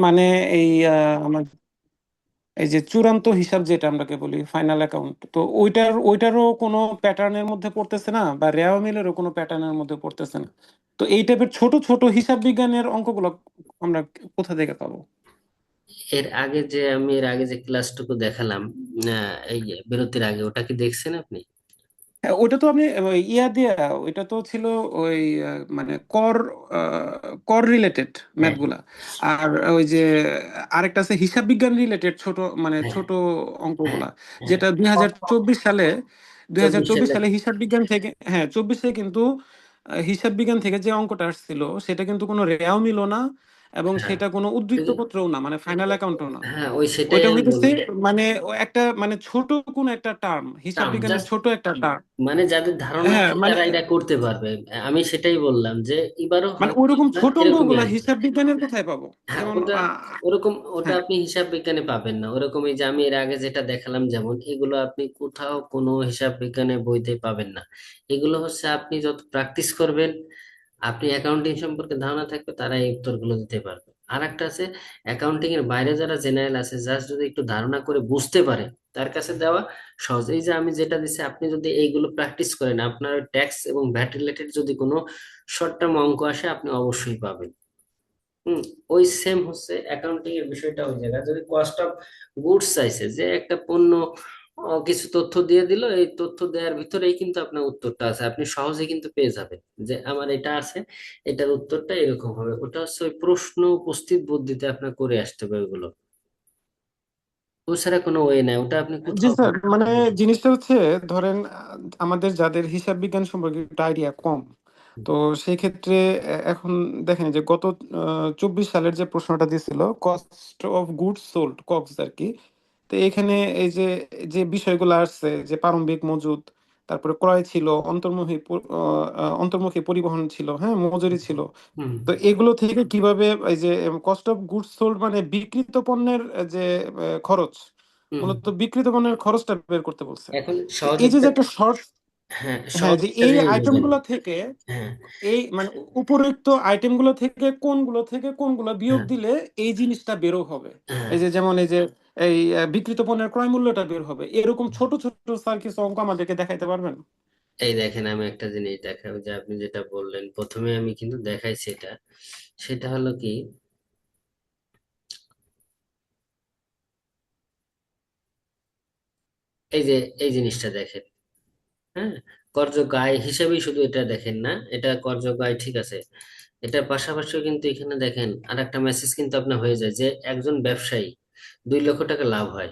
মানে এই আমার এই যে চূড়ান্ত হিসাব যেটা আমরাকে বলি ফাইনাল অ্যাকাউন্ট, তো ওইটারও কোনো প্যাটার্নের মধ্যে পড়তেছে না, বা রেওয়া মিলেরও কোনো প্যাটার্নের মধ্যে পড়তেছে না। তো এই টাইপের ছোট ছোট হিসাব বিজ্ঞানের অঙ্কগুলো আমরা কোথা থেকে পাবো? এর আগে যে ক্লাসটুকু দেখালাম, এই যে বিরতির আগে, ওটা কি দেখছেন আপনি? হ্যাঁ, ওইটা তো আমি ওই ইয়া দিয়া, ওইটা তো ছিল ওই মানে কর রিলেটেড হ্যাঁ, ম্যাথগুলা। আর ওই যে আরেকটা আছে হিসাব বিজ্ঞান রিলেটেড ছোট, মানে হ্যাঁ, ছোট হ্যাঁ, অঙ্কগুলা, হ্যাঁ। যেটা 2024 সালে, দুই হাজার 24 চব্বিশ সালে। সালে হিসাব বিজ্ঞান থেকে, হ্যাঁ 24-এ কিন্তু হিসাব বিজ্ঞান থেকে যে অঙ্কটা আসছিল সেটা কিন্তু কোনো রেয়াও মিল না, এবং হ্যাঁ, সেটা কোনো ওই উদ্ধৃত যে- পত্রও না, মানে ফাইনাল অ্যাকাউন্টও না। হ্যাঁ, ওই সেটাই ওইটা আমি হইতেছে বললাম। মানে ও একটা মানে ছোট কোন একটা টার্ম, হিসাব বিজ্ঞানের জাস্ট ছোট একটা টার্ম। মানে যাদের ধারণা হ্যাঁ আছে মানে তারা এটা করতে পারবে। আমি সেটাই বললাম যে এবারও মানে হয়তো ওইরকম আপনার ছোট এরকমই অঙ্কগুলা আসবে। হিসাব বিজ্ঞানের কোথায় পাবো? হ্যাঁ, যেমন ওটা হ্যাঁ। আপনি হিসাব বিজ্ঞানে পাবেন না। ওরকম এই যে আমি এর আগে যেটা দেখালাম, যেমন এগুলো আপনি কোথাও কোনো হিসাব বিজ্ঞানের বইতে পাবেন না। এগুলো হচ্ছে আপনি যত প্র্যাকটিস করবেন, আপনি অ্যাকাউন্টিং সম্পর্কে ধারণা থাকবে, তারা এই উত্তরগুলো দিতে পারবে। আর একটা আছে, অ্যাকাউন্টিং এর বাইরে যারা জেনারেল আছে, জাস্ট যদি একটু ধারণা করে বুঝতে পারে, তার কাছে দেওয়া সহজ। এই যে আমি যেটা দিচ্ছি, আপনি যদি এইগুলো প্র্যাকটিস করেন, আপনার ট্যাক্স এবং ভ্যাট রিলেটেড যদি কোনো শর্ট টার্ম অঙ্ক আসে, আপনি অবশ্যই পাবেন। হুম। ওই সেম হচ্ছে অ্যাকাউন্টিং এর বিষয়টা। ওই জায়গায় যদি কস্ট অফ গুডস চাইছে, যে একটা পণ্য কিছু তথ্য দিয়ে দিল, এই তথ্য দেওয়ার ভিতরেই কিন্তু আপনার উত্তরটা আছে, আপনি সহজে কিন্তু পেয়ে যাবেন যে আমার এটা আছে, এটার উত্তরটা এরকম হবে। ওটা হচ্ছে ওই প্রশ্ন উপস্থিত বুদ্ধিতে আপনার করে আসতে হবে ওইগুলো। ওছাড়া কোনো ওয়ে নাই, ওটা আপনি জি কোথাও স্যার, মানে জিনিসটা হচ্ছে ধরেন আমাদের যাদের হিসাব বিজ্ঞান সম্পর্কে একটা আইডিয়া কম, তো সেই ক্ষেত্রে এখন দেখেন যে গত 24 সালের যে প্রশ্নটা দিছিল, cost of goods sold COGS আর কি। তো এখানে এই যে যে বিষয়গুলো আসছে, যে প্রারম্ভিক মজুদ, তারপরে ক্রয় ছিল, অন্তর্মুখী পরিবহন ছিল, হ্যাঁ মজুরি ছিল। হুম, তো এগুলো থেকে কিভাবে এই যে কস্ট অফ গুডস সোল্ড মানে বিক্রিত পণ্যের যে খরচ, হুম, হুম। মূলত বিক্রিত পণ্যের খরচটা বের করতে বলছে। এখন তো সহজ এই যে একটা, যে একটা শর্ট, হ্যাঁ, হ্যাঁ সহজ যে একটা এই জিনিস বলেন। আইটেমগুলো থেকে, হ্যাঁ, এই মানে উপরোক্ত আইটেমগুলো থেকে কোনগুলো বিয়োগ হ্যাঁ, দিলে এই জিনিসটা বেরো হবে। হ্যাঁ। এই যে যেমন এই যে এই বিক্রিত পণ্যের ক্রয় মূল্যটা বের হবে, এরকম ছোট ছোট স্যার কিছু অঙ্ক আমাদেরকে দেখাইতে পারবেন? এই দেখেন, আমি একটা জিনিস দেখাবো, যে আপনি যেটা বললেন প্রথমে, আমি কিন্তু দেখাইছি এটা। সেটা হলো কি, এই যে এই জিনিসটা দেখেন। হ্যাঁ, করযোগ্য আয় হিসেবেই শুধু এটা দেখেন না, এটা করযোগ্য আয় ঠিক আছে। এটার পাশাপাশিও কিন্তু এখানে দেখেন আর একটা মেসেজ কিন্তু আপনার হয়ে যায়, যে একজন ব্যবসায়ী 2 লক্ষ টাকা লাভ হয়,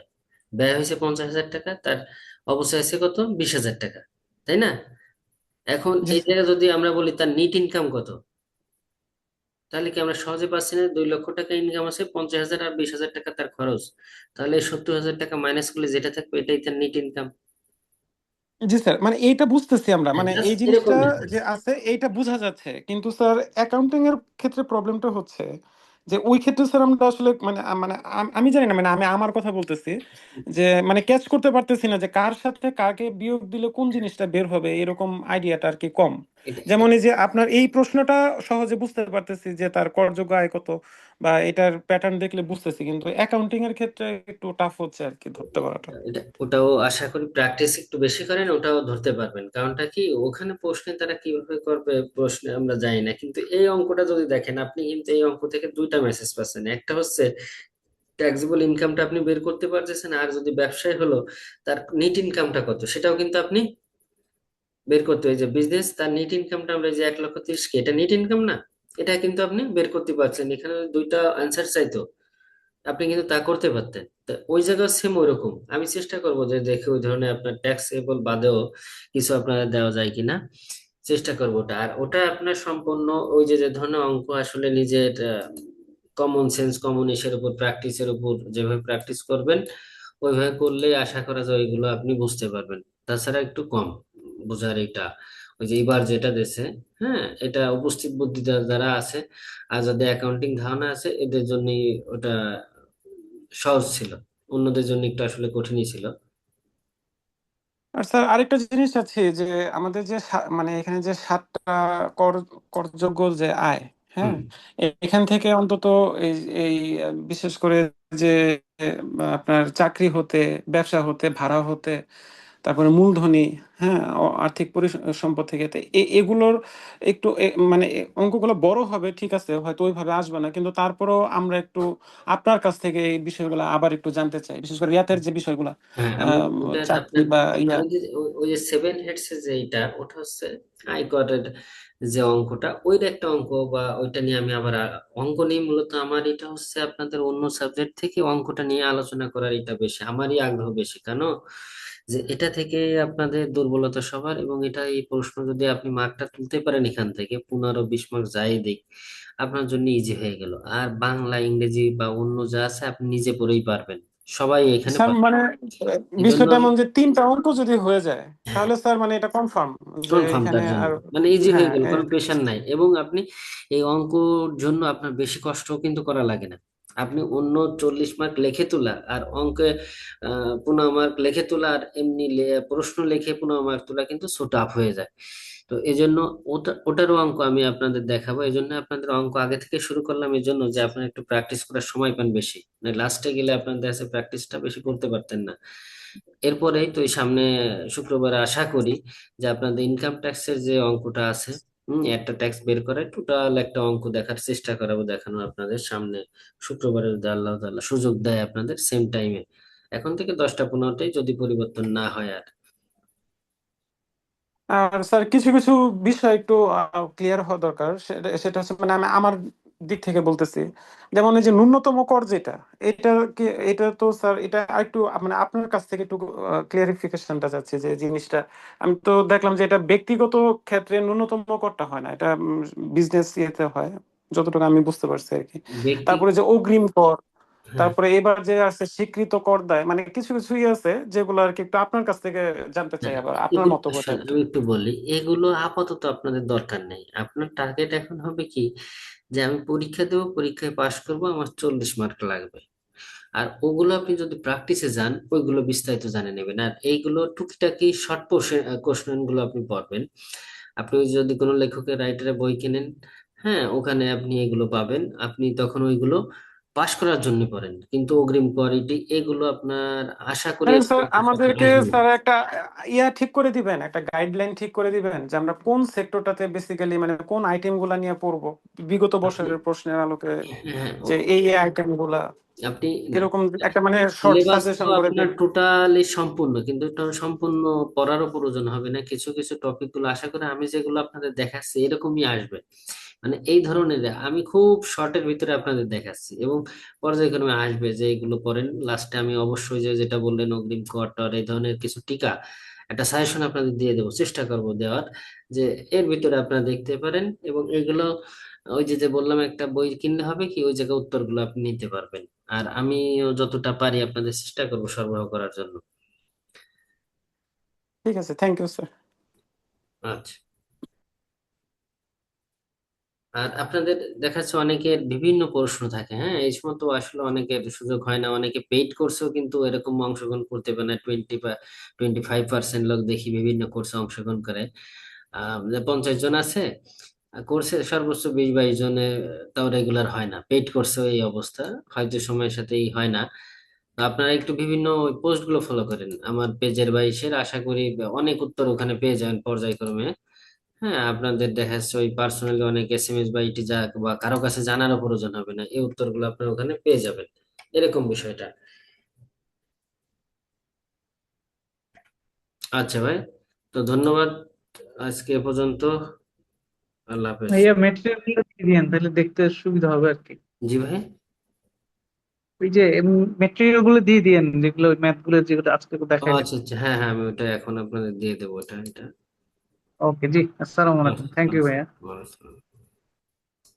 ব্যয় হয়েছে 50,000 টাকা, তার অবশ্যই আছে কত, 20,000 টাকা, তাই না? এখন জি এই স্যার। জায়গায় যদি আমরা বলি তার নিট ইনকাম কত, তাহলে কি আমরা সহজে পাচ্ছি না? 2 লক্ষ টাকা ইনকাম আছে, 50,000 আর 20,000 টাকা তার খরচ, তাহলে 70,000 টাকা মাইনাস করলে যেটা থাকবে এটাই তার নিট ইনকাম। জি স্যার, মানে এইটা বুঝতেছি আমরা, হ্যাঁ, মানে জাস্ট এই জিনিসটা এরকম মেথড। যে আছে এইটা বোঝা যাচ্ছে, কিন্তু স্যার অ্যাকাউন্টিং এর ক্ষেত্রে প্রবলেমটা হচ্ছে যে ওই ক্ষেত্রে স্যার আমরা আসলে আমি জানি না, মানে আমি আমার কথা বলতেছি, যে মানে ক্যাচ করতে পারতেছি না যে কার সাথে কাকে বিয়োগ দিলে কোন জিনিসটা বের হবে, এরকম আইডিয়াটা আর কি কম। এটা যেমন এই যে আপনার এই প্রশ্নটা সহজে বুঝতে পারতেছি যে তার করযোগ্য আয় কত, বা এটার প্যাটার্ন দেখলে বুঝতেছি, কিন্তু অ্যাকাউন্টিং এর ক্ষেত্রে একটু টাফ হচ্ছে আর কি ধরতে পারাটা। ওটাও আশা করি প্র্যাকটিস একটু বেশি করেন, ওটাও ধরতে পারবেন। কারণটা কি, ওখানে প্রশ্নে তারা কিভাবে করবে, প্রশ্নে আমরা জানি না, কিন্তু এই অঙ্কটা যদি দেখেন, আপনি কিন্তু এই অঙ্ক থেকে দুইটা মেসেজ পাচ্ছেন। একটা হচ্ছে ট্যাক্সেবল ইনকামটা আপনি বের করতে পারতেছেন, আর যদি ব্যবসায় হলো তার নিট ইনকামটা কত, সেটাও কিন্তু আপনি বের করতে হয়। যে বিজনেস, তার নিট ইনকামটা আমরা, যে 1,30,000 এটা নিট ইনকাম না, এটা কিন্তু আপনি বের করতে পারছেন। এখানে দুইটা অ্যান্সার চাইতো, আপনি কিন্তু তা করতে পারতেন। তো ওই জায়গায় সেম ওইরকম আমি চেষ্টা করবো যে দেখে ওই ধরনের আপনার ট্যাক্সেবল বাদেও কিছু আপনার দেওয়া যায় কিনা, চেষ্টা করবো ওটা। আর ওটা আপনার সম্পূর্ণ ওই যে যে ধরনের অঙ্ক আসলে নিজের কমন সেন্স, কমন ইসের উপর, প্র্যাকটিসের উপর যেভাবে প্র্যাকটিস করবেন, ওইভাবে করলেই আশা করা যায় ওইগুলো আপনি বুঝতে পারবেন। তাছাড়া একটু কম বোঝার এটা, ওই যে এবার যেটা দিছে, হ্যাঁ, এটা উপস্থিত বুদ্ধি যারা আছে আর যাদের অ্যাকাউন্টিং ধারণা আছে, এদের জন্যই ওটা সহজ ছিল, অন্যদের জন্য একটু আসলে কঠিনই ছিল। আর স্যার আরেকটা জিনিস আছে যে আমাদের যে মানে এখানে যে 7টা কর করযোগ্য যে আয়, হ্যাঁ, হুম। এখান থেকে অন্তত এই এই বিশেষ করে যে আপনার চাকরি হতে, ব্যবসা হতে, ভাড়া হতে, তারপরে মূলধনী, হ্যাঁ, আর্থিক পরিসম্পদ থেকে তো এগুলোর একটু মানে অঙ্কগুলো বড় হবে, ঠিক আছে, হয়তো ওইভাবে আসবে না, কিন্তু তারপরেও আমরা একটু আপনার কাছ থেকে এই বিষয়গুলো আবার একটু জানতে চাই, বিশেষ করে ইয়াতের যে বিষয়গুলো, হ্যাঁ, আমি আহ, ওটা চাকরি আপনার, বা ইয়া। আমি যদি ওই যে সেভেন হেডস এর যে এইটা, ওটা হচ্ছে আয়করের যে অঙ্কটা, ওইটা একটা অঙ্ক, বা ওইটা নিয়ে আমি আবার অঙ্ক নিয়ে মূলত আমার এটা হচ্ছে আপনাদের অন্য সাবজেক্ট থেকে অঙ্কটা নিয়ে আলোচনা করার এটা বেশি আমারই আগ্রহ বেশি। কেন, যে এটা থেকে আপনাদের দুর্বলতা সবার, এবং এটা এই প্রশ্ন যদি আপনি মার্কটা তুলতে পারেন এখান থেকে 15-20 মার্ক যাই দিক, আপনার জন্য ইজি হয়ে গেল। আর বাংলা, ইংরেজি বা অন্য যা আছে আপনি নিজে পড়েই পারবেন, সবাই এখানে স্যার পারবে। মানে এই জন্য বিষয়টা এমন যে 3টা অঙ্ক যদি হয়ে যায়, হ্যাঁ, তাহলে স্যার মানে এটা কনফার্ম যে কনফার্ম এখানে তার জন্য আর, মানে ইজি হয়ে হ্যাঁ গেল, কোনো প্রেশার নাই। এবং আপনি এই অঙ্কর জন্য আপনার বেশি কষ্ট কিন্তু করা লাগে না। আপনি অন্য 40 মার্ক লিখে তোলা আর অঙ্কে 15 মার্ক লিখে তোলা, আর এমনি প্রশ্ন লিখে 15 মার্ক তোলা কিন্তু ছোট আপ হয়ে যায়। তো এই জন্য ওটারও অঙ্ক আমি আপনাদের দেখাবো। এই জন্য আপনাদের অঙ্ক আগে থেকে শুরু করলাম, এই জন্য যে আপনারা একটু প্র্যাকটিস করার সময় পান বেশি, মানে লাস্টে গেলে আপনাদের কাছে প্র্যাকটিসটা বেশি করতে পারতেন না। এরপরেই তো এই সামনে শুক্রবারে আশা করি যে আপনাদের ইনকাম ট্যাক্সের যে অঙ্কটা আছে, একটা ট্যাক্স বের করে টোটাল একটা অঙ্ক দেখার চেষ্টা করাবো, দেখানো আপনাদের সামনে শুক্রবারে, যদি আল্লাহ তাআলা সুযোগ দেয় আপনাদের সেম টাইমে, এখন থেকে 10টা 15টায়, যদি পরিবর্তন না হয় আর। আর স্যার কিছু কিছু বিষয় একটু ক্লিয়ার হওয়া দরকার, সেটা সেটা হচ্ছে মানে আমি আমার দিক থেকে বলতেছি। যেমন এই যে ন্যূনতম কর যেটা, এটা কি, এটা তো স্যার এটা একটু মানে আপনার কাছ থেকে একটু ক্লিয়ারিফিকেশনটা চাচ্ছি যে জিনিসটা। আমি তো দেখলাম যে এটা ব্যক্তিগত ক্ষেত্রে ন্যূনতম করটা হয় না, এটা বিজনেস ইয়েতে হয়, যতটুকু আমি বুঝতে পারছি আর কি। ব্যক্তি, তারপরে যে অগ্রিম কর, হ্যাঁ, তারপরে এবার যে আছে স্বীকৃত কর দেয়, মানে কিছু কিছুই আছে যেগুলো আর কি একটু আপনার কাছ থেকে জানতে চাই, হ্যাঁ, আবার আপনার এগুলো মতবাদ শোন, আর কি। আমি একটু বলি, এগুলো আপাতত আপনাদের দরকার নেই। আপনার টার্গেট এখন হবে কি, যে আমি পরীক্ষা দেবো, পরীক্ষায় পাশ করব, আমার 40 মার্ক লাগবে। আর ওগুলো আপনি যদি প্র্যাকটিসে যান, ওইগুলো বিস্তারিত জানে নেবেন। আর এইগুলো টুকিটাকি শর্ট কোশ্চেন গুলো আপনি পড়বেন। আপনি যদি কোনো লেখকের রাইটারের বই কিনেন, হ্যাঁ, ওখানে আপনি এগুলো পাবেন, আপনি তখন ওইগুলো পাশ করার জন্য পড়েন। কিন্তু অগ্রিম কোয়ালিটি এগুলো আপনার আশা করি তাহলে স্যার এরকম সবচেয়ে আমাদেরকে আসবে না। স্যার একটা ইয়া ঠিক করে দিবেন, একটা গাইডলাইন ঠিক করে দিবেন যে আমরা কোন সেক্টরটাতে বেসিক্যালি মানে কোন আইটেম গুলা নিয়ে পড়বো বিগত আপনি, বছরের প্রশ্নের আলোকে, হ্যাঁ, যে এই আইটেম গুলা, আপনি না, এরকম একটা মানে শর্ট সিলেবাস তো সাজেশন করে আপনার দিন। টোটালি সম্পূর্ণ, কিন্তু এটা সম্পূর্ণ পড়ারও প্রয়োজন হবে না। কিছু কিছু টপিক গুলো আশা করি আমি যেগুলো আপনাদের দেখাচ্ছি এরকমই আসবে, মানে এই ধরনের আমি খুব শর্টের ভিতরে আপনাদের দেখাচ্ছি, এবং পর্যায়ক্রমে আসবে যে এগুলো পড়েন। লাস্টে আমি অবশ্যই যে যেটা বললেন অগ্রিম কোয়ার্টার এই ধরনের কিছু টিকা, একটা সাজেশন আপনাদের দিয়ে দেবো, চেষ্টা করব দেওয়ার, যে এর ভিতরে আপনারা দেখতে পারেন। এবং এগুলো ওই যে যে বললাম, একটা বই কিনলে হবে কি, ওই জায়গায় উত্তরগুলো আপনি নিতে পারবেন। আর আমিও যতটা পারি আপনাদের চেষ্টা করব সরবরাহ করার জন্য। ঠিক আছে, থ্যাংক ইউ স্যার। আচ্ছা। আর আপনাদের দেখা যাচ্ছে অনেকের বিভিন্ন প্রশ্ন থাকে, হ্যাঁ, এই সময় তো আসলে অনেকের সুযোগ হয় না, অনেকে পেইড কোর্সেও কিন্তু এরকম অংশগ্রহণ করতে পারে না। 25% লোক দেখি বিভিন্ন কোর্সে অংশগ্রহণ করে। যে 50 জন আছে কোর্সে, সর্বোচ্চ 20-22 জনে তাও রেগুলার হয় না। পেইড কোর্সেও এই অবস্থা, হয়তো সময়ের সাথেই হয় না। তো আপনারা একটু বিভিন্ন পোস্ট গুলো ফলো করেন আমার পেজের বা ইসের, আশা করি অনেক উত্তর ওখানে পেয়ে যাবেন পর্যায়ক্রমে। হ্যাঁ, আপনাদের দেখা যাচ্ছে ওই পার্সোনালি অনেক এসএমএস বা ইটি যা বা কারো কাছে জানারও প্রয়োজন হবে না, এই উত্তরগুলো আপনারা ওখানে পেয়ে যাবেন, এরকম বিষয়টা। আচ্ছা ভাই, তো ধন্যবাদ, আজকে এ পর্যন্ত। আল্লাহ হাফেজ। ভাইয়া ম্যাটেরিয়াল গুলো দিয়ে দিয়েন, তাহলে দেখতে সুবিধা হবে আর কি। জি ভাই। ওই যে ম্যাটেরিয়াল গুলো দিয়ে দিয়েন, যেগুলো ম্যাথ গুলো যেগুলো আজকে ও দেখাইলেন। আচ্ছা আচ্ছা, হ্যাঁ হ্যাঁ, আমি ওটা এখন আপনাদের দিয়ে দেবো, এটা এটা। ওকে জি, আসসালামু আলাইকুম, থ্যাংক ইউ আচ্ছা, ভাইয়া। আচ্ছা।